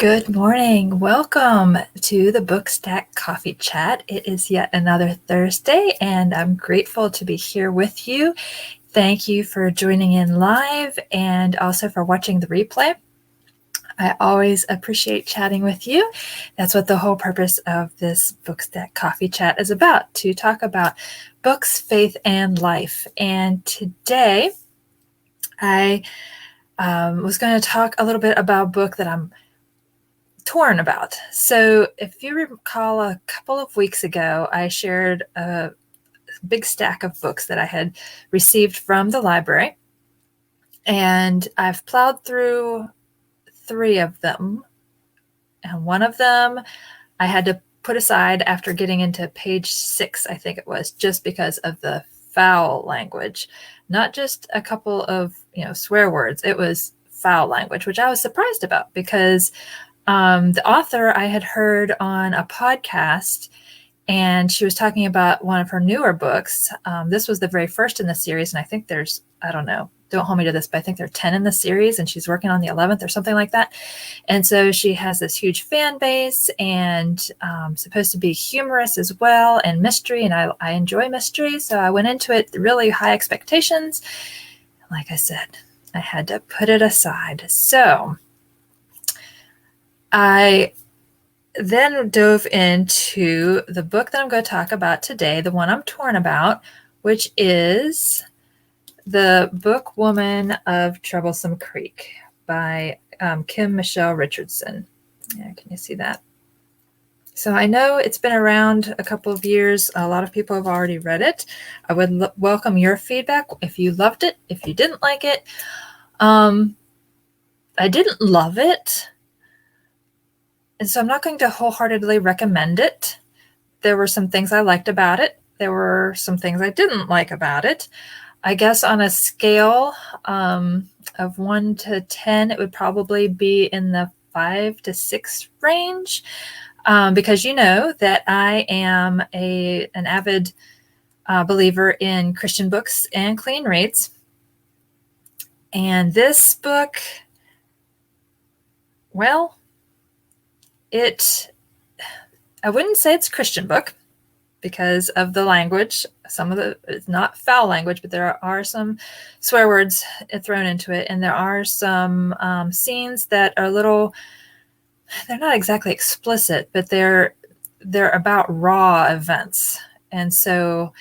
Good morning. Welcome to the Bookstack Coffee Chat. It is yet another Thursday, and I'm grateful to be here with you. Thank you for joining in live and also for watching the replay. I always appreciate chatting with you. That's what the whole purpose of this Bookstack Coffee Chat is about, to talk about books, faith, and life. And today I was going to talk a little bit about a book that I'm torn about. So if you recall, a couple of weeks ago, I shared a big stack of books that I had received from the library, and I've plowed through 3 of them, and one of them I had to put aside after getting into page 6, I think it was, just because of the foul language. Not just a couple of swear words, it was foul language, which I was surprised about because the author I had heard on a podcast, and she was talking about one of her newer books. This was the very first in the series, and I think there's, I don't know, don't hold me to this, but I think there are 10 in the series, and she's working on the 11th or something like that. And so she has this huge fan base, and supposed to be humorous as well, and mystery, and I enjoy mystery, so I went into it really high expectations. Like I said, I had to put it aside. So I then dove into the book that I'm going to talk about today, the one I'm torn about, which is The Book Woman of Troublesome Creek by Kim Michelle Richardson. Yeah, can you see that? So I know it's been around a couple of years. A lot of people have already read it. I would welcome your feedback if you loved it, if you didn't like it. I didn't love it. And so I'm not going to wholeheartedly recommend it. There were some things I liked about it. There were some things I didn't like about it. I guess on a scale of 1 to 10, it would probably be in the 5 to 6 range, because you know that I am an avid believer in Christian books and clean reads. And this book, well, I wouldn't say it's a Christian book because of the language. Some of it's not foul language, but there are some swear words thrown into it. And there are some scenes that are they're not exactly explicit, but they're about raw events. And so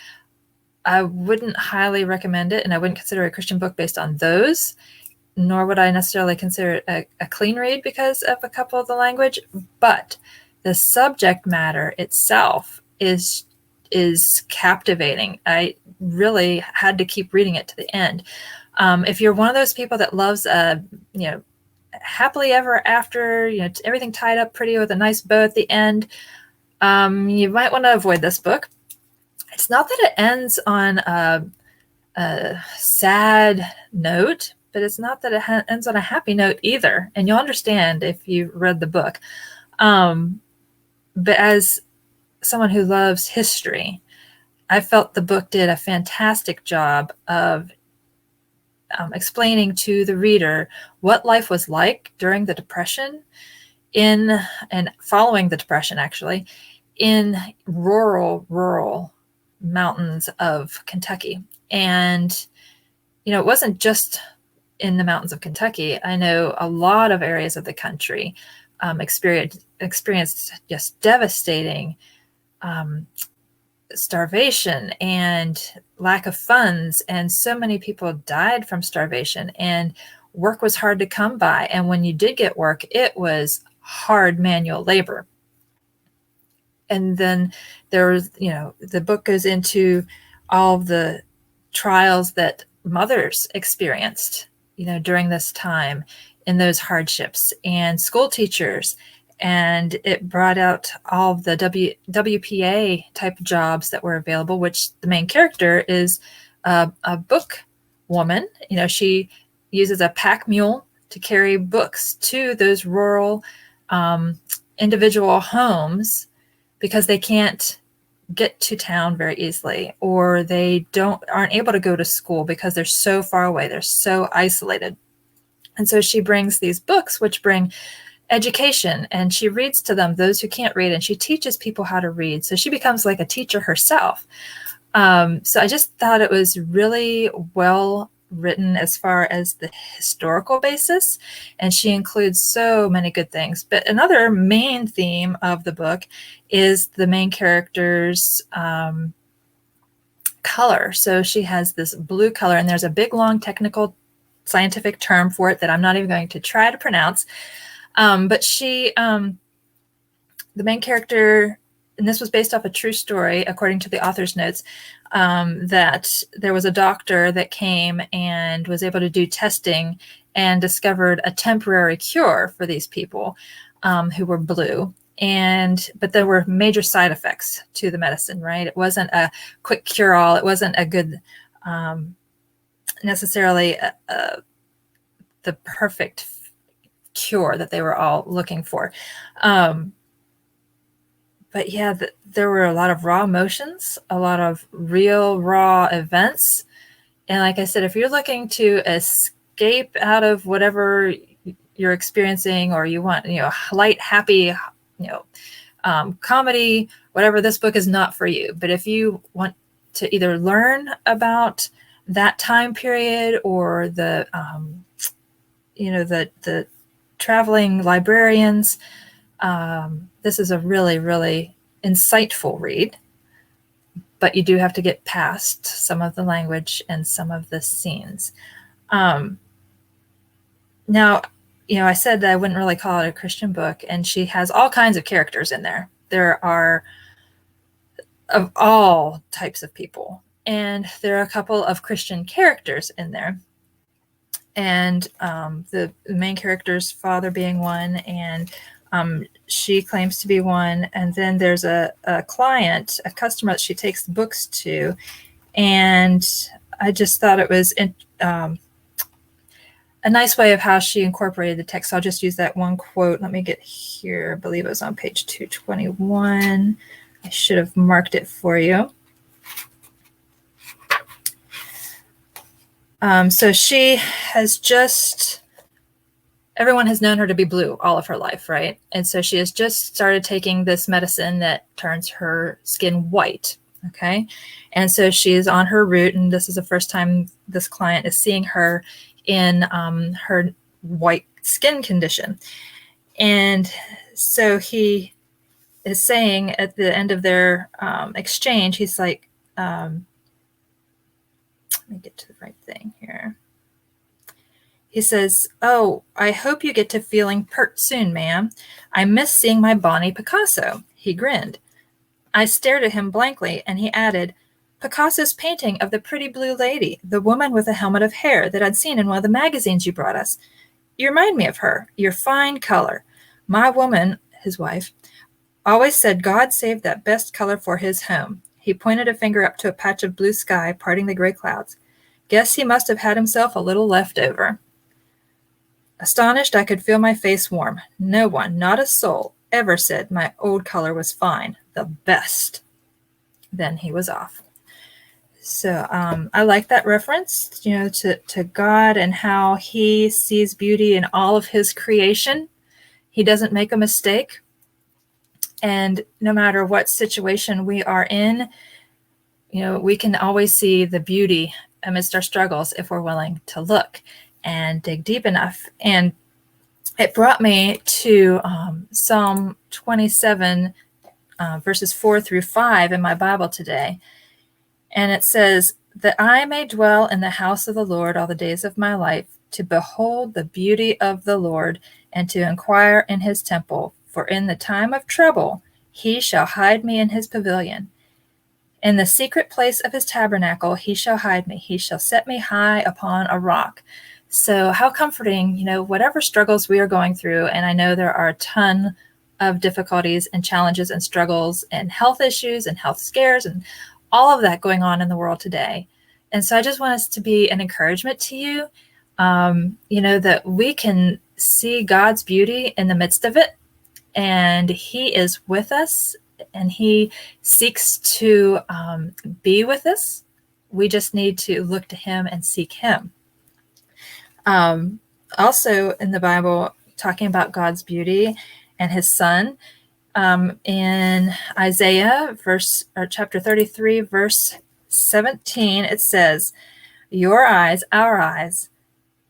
I wouldn't highly recommend it, and I wouldn't consider it a Christian book based on those. Nor would I necessarily consider it a clean read because of a couple of the language, but the subject matter itself is captivating. I really had to keep reading it to the end. If you're one of those people that loves happily ever after, everything tied up pretty with a nice bow at the end, you might want to avoid this book. It's not that it ends on a sad note, but it's not that it ends on a happy note either. And you'll understand if you read the book. But as someone who loves history, I felt the book did a fantastic job of explaining to the reader what life was like during the Depression and following the Depression, actually, in rural mountains of Kentucky. And, it wasn't just in the mountains of Kentucky. I know a lot of areas of the country experienced just devastating starvation and lack of funds, and so many people died from starvation, and work was hard to come by. And when you did get work, it was hard manual labor. And then there was, the book goes into all of the trials that mothers experienced, during this time in those hardships, and school teachers. And it brought out all of the WPA type jobs that were available, which the main character is a book woman. She uses a pack mule to carry books to those rural individual homes because they can't get to town very easily, or they aren't able to go to school because they're so far away, they're so isolated. And so she brings these books, which bring education, and she reads to them, those who can't read, and she teaches people how to read. So she becomes like a teacher herself. So I just thought it was really well written as far as the historical basis, and she includes so many good things. But another main theme of the book is the main character's color. So she has this blue color, and there's a big, long technical scientific term for it that I'm not even going to try to pronounce. But she, the main character, and this was based off a true story, according to the author's notes, that there was a doctor that came and was able to do testing and discovered a temporary cure for these people who were blue. But there were major side effects to the medicine, right? It wasn't a quick cure-all. It wasn't a good, necessarily the perfect cure that they were all looking for. But yeah, there were a lot of raw emotions, a lot of real raw events. And like I said, if you're looking to escape out of whatever you're experiencing, or you want, light, happy, comedy, whatever, this book is not for you. But if you want to either learn about that time period, or the traveling librarians, this is a really, really insightful read, but you do have to get past some of the language and some of the scenes. Now, I said that I wouldn't really call it a Christian book, and she has all kinds of characters in there. There are of all types of people, and there are a couple of Christian characters in there. And the main character's father being one, and she claims to be one. And then there's a client, a customer that she takes the books to. And I just thought it was a nice way of how she incorporated the text. So I'll just use that one quote. Let me get here. I believe it was on page 221. I should have marked it for you. So she has everyone has known her to be blue all of her life, right? And so she has just started taking this medicine that turns her skin white, okay? And so she is on her route, and this is the first time this client is seeing her in her white skin condition. And so he is saying at the end of their exchange, he's like, let me get to the right thing here. He says, "Oh, I hope you get to feeling pert soon, ma'am. I miss seeing my bonnie Picasso." He grinned. I stared at him blankly, and he added, "Picasso's painting of the pretty blue lady, the woman with a helmet of hair that I'd seen in one of the magazines you brought us. You remind me of her, your fine color. My woman," his wife, "always said God saved that best color for his home." He pointed a finger up to a patch of blue sky parting the gray clouds. "Guess he must have had himself a little left over." Astonished, I could feel my face warm. No one, not a soul, ever said my old color was fine, the best. Then he was off. So I like that reference, to God and how he sees beauty in all of his creation. He doesn't make a mistake. And no matter what situation we are in, we can always see the beauty amidst our struggles if we're willing to look and dig deep enough. And it brought me to Psalm 27, verses 4-5 in my Bible today. And it says, "That I may dwell in the house of the Lord all the days of my life, to behold the beauty of the Lord, and to inquire in his temple. For in the time of trouble he shall hide me in his pavilion. In the secret place of his tabernacle he shall hide me. He shall set me high upon a rock." So how comforting, whatever struggles we are going through, and I know there are a ton of difficulties and challenges and struggles and health issues and health scares and all of that going on in the world today. And so I just want us to be an encouragement to you, that we can see God's beauty in the midst of it, and he is with us, and he seeks to be with us. We just need to look to him and seek him. Also in the Bible, talking about God's beauty and his son. In Isaiah chapter 33, verse 17, it says, your eyes, our eyes,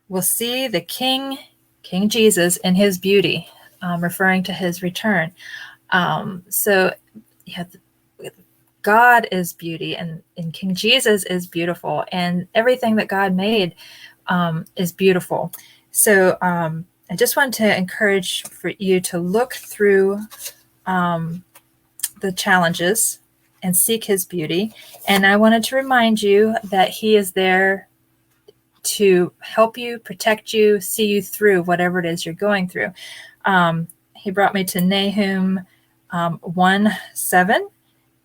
will see the King Jesus in his beauty, referring to his return. So yeah, God is beauty, and King Jesus is beautiful, and everything that God made is beautiful. So I just want to encourage for you to look through the challenges and seek his beauty. And I wanted to remind you that he is there to help you, protect you, see you through whatever it is you're going through. He brought me to Nahum 1:7,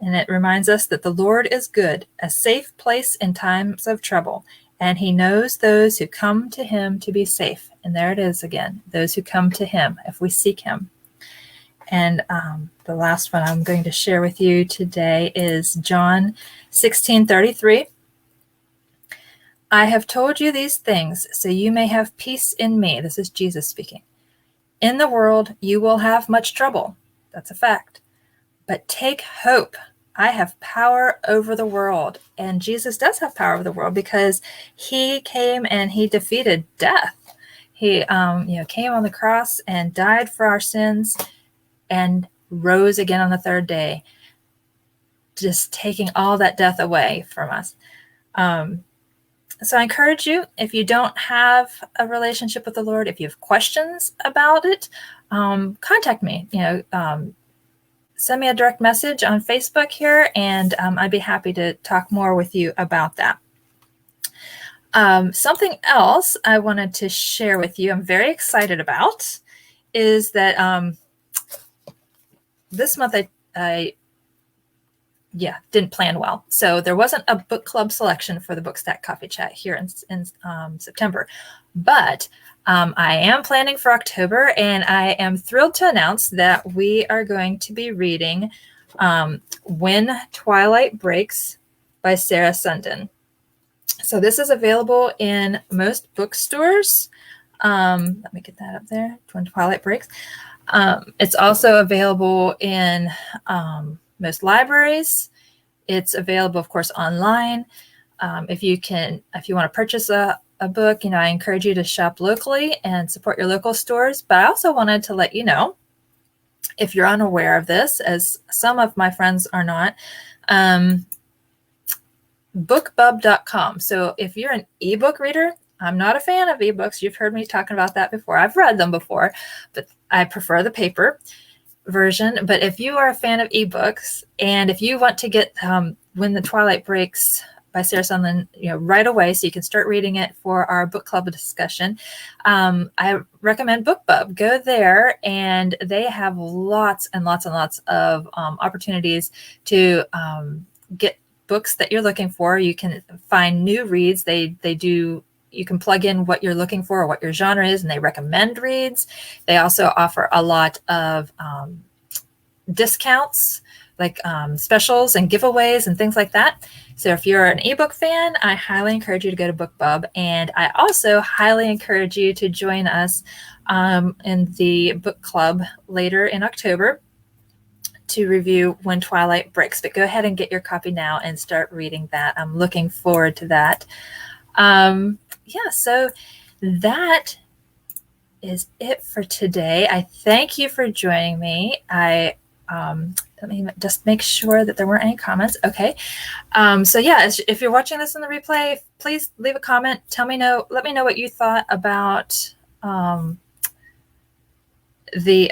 and it reminds us that the Lord is good, a safe place in times of trouble, and he knows those who come to him to be safe. And there it is again, those who come to him if we seek him. And the last one I'm going to share with you today is John 16:33. I have told you these things so you may have peace in me. This is Jesus speaking. In the world, you will have much trouble. That's a fact. But take hope. I have power over the world. And Jesus does have power over the world because he came and he defeated death. He came on the cross and died for our sins and rose again on the third day, just taking all that death away from us. So I encourage you, if you don't have a relationship with the Lord, if you have questions about it, contact me. Send me a direct message on Facebook here, and I'd be happy to talk more with you about that. Something else I wanted to share with you, I'm very excited about, is that this month I didn't plan well. So there wasn't a book club selection for the Bookstack Coffee Chat here in September. But I am planning for October, and I am thrilled to announce that we are going to be reading When Twilight Breaks by Sarah Sunden. So this is available in most bookstores. Let me get that up there, When Twilight Breaks. It's also available in most libraries. It's available, of course, online. If you want to purchase a book, I encourage you to shop locally and support your local stores. But I also wanted to let you know, if you're unaware of this, as some of my friends are not, bookbub.com. So if you're an ebook reader, I'm not a fan of ebooks. You've heard me talking about that before. I've read them before, but I prefer the paper version. But if you are a fan of ebooks, and if you want to get When the Twilight Breaks by Sarah Sunden right away, so you can start reading it for our book club discussion, I recommend BookBub. Go there, and they have lots and lots and lots of opportunities to get books that you're looking for. You can find new reads. They do. You can plug in what you're looking for or what your genre is, and they recommend reads. They also offer a lot of discounts, like specials and giveaways and things like that. So if you're an ebook fan, I highly encourage you to go to BookBub. And I also highly encourage you to join us in the book club later in October to review When Twilight Breaks. But go ahead and get your copy now and start reading that. I'm looking forward to that. So that is it for today. I thank you for joining me. Let me just make sure that there weren't any comments. Okay. If you're watching this in the replay, please leave a comment. Let me know what you thought about the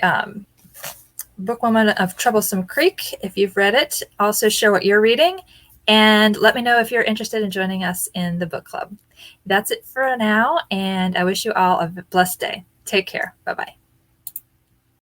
Bookwoman of Troublesome Creek, if you've read it. Also share what you're reading, and let me know if you're interested in joining us in the book club. That's it for now, and I wish you all a blessed day. Take care. Bye-bye.